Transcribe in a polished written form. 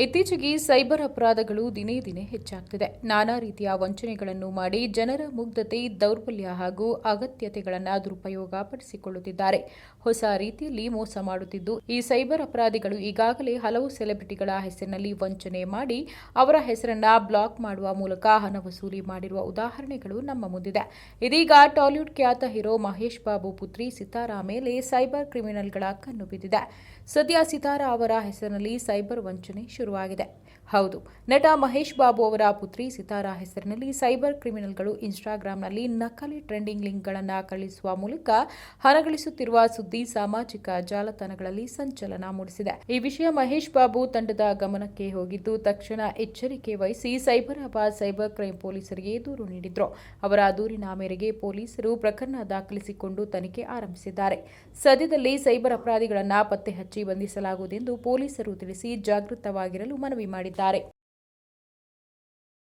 ಇತ್ತೀಚೆಗೆ ಸೈಬರ್ ಅಪರಾಧಗಳು ದಿನೇ ದಿನೇ ಹೆಚ್ಚಾಗ್ತಿದೆ. ನಾನಾ ರೀತಿಯ ವಂಚನೆಗಳನ್ನು ಮಾಡಿ ಜನರ ಮುಗ್ಧತೆ, ದೌರ್ಬಲ್ಯ ಹಾಗೂ ಅಗತ್ಯತೆಗಳನ್ನು ದುರುಪಯೋಗ ಪಡಿಸಿಕೊಳ್ಳುತ್ತಿದ್ದಾರೆ. ಹೊಸ ರೀತಿಯಲ್ಲಿ ಮೋಸ ಮಾಡುತ್ತಿದ್ದು, ಈ ಸೈಬರ್ ಅಪರಾಧಿಗಳು ಈಗಾಗಲೇ ಹಲವು ಸೆಲೆಬ್ರಿಟಿಗಳ ಹೆಸರಿನಲ್ಲಿ ವಂಚನೆ ಮಾಡಿ ಅವರ ಹೆಸರನ್ನ ಬ್ಲಾಕ್ ಮಾಡುವ ಮೂಲಕ ಹಣ ವಸೂಲಿ ಮಾಡಿರುವ ಉದಾಹರಣೆಗಳು ನಮ್ಮ ಮುಂದಿದೆ. ಇದೀಗ ಟಾಲಿವುಡ್ ಖ್ಯಾತ ಹೀರೋ ಮಹೇಶ್ ಬಾಬು ಪುತ್ರಿ ಸಿತಾರಾ ಮೇಲೆ ಸೈಬರ್ ಕ್ರಿಮಿನಲ್ಗಳ ಕಣ್ಣು ಬಿದ್ದಿದೆ. ಸದ್ಯ ಸಿತಾರಾ ಅವರ ಹೆಸರಿನಲ್ಲಿ ಸೈಬರ್ ವಂಚನೆ ಶುರುವಾಗಿದೆ. ಹೌದು, ನಟ ಮಹೇಶ್ ಬಾಬು ಅವರ ಪುತ್ರಿ ಸಿತಾರಾ ಹೆಸರಿನಲ್ಲಿ ಸೈಬರ್ ಕ್ರಿಮಿನಲ್ಗಳು ಇನ್ಸ್ಟಾಗ್ರಾಂನಲ್ಲಿ ನಕಲಿ ಟ್ರೆಂಡಿಂಗ್ ಲಿಂಕ್ಗಳನ್ನು ಕಳುಹಿಸುವ ಮೂಲಕ ಹಣ ಗಳಿಸುತ್ತಿರುವ ಸುದ್ದಿ ಸಾಮಾಜಿಕ ಜಾಲತಾಣಗಳಲ್ಲಿ ಸಂಚಲನ ಮೂಡಿಸಿದೆ. ಈ ವಿಷಯ ಮಹೇಶ್ ಬಾಬು ತಂಡದ ಗಮನಕ್ಕೆ ಹೋಗಿದ್ದು, ತಕ್ಷಣ ಎಚ್ಚರಿಕೆ ವಹಿಸಿ ಸೈಬರಾಬಾದ್ ಸೈಬರ್ ಕ್ರೈಂ ಪೊಲೀಸರಿಗೆ ದೂರು ನೀಡಿದ್ರು. ಅವರ ದೂರಿನ ಮೇರೆಗೆ ಪೊಲೀಸರು ಪ್ರಕರಣ ದಾಖಲಿಸಿಕೊಂಡು ತನಿಖೆ ಆರಂಭಿಸಿದ್ದಾರೆ. ಸದ್ಯದಲ್ಲಿ ಸೈಬರ್ ಅಪರಾಧಿಗಳನ್ನು ಪತ್ತೆ ಹಚ್ಚಿ ಬಂಧಿಸಲಾಗುವುದೆಂದು ಪೊಲೀಸರು ತಿಳಿಸಿ ಜಾಗೃತವಾಗಿರಲು ಮನವಿ ಮಾಡಿದ್ದಾರೆ.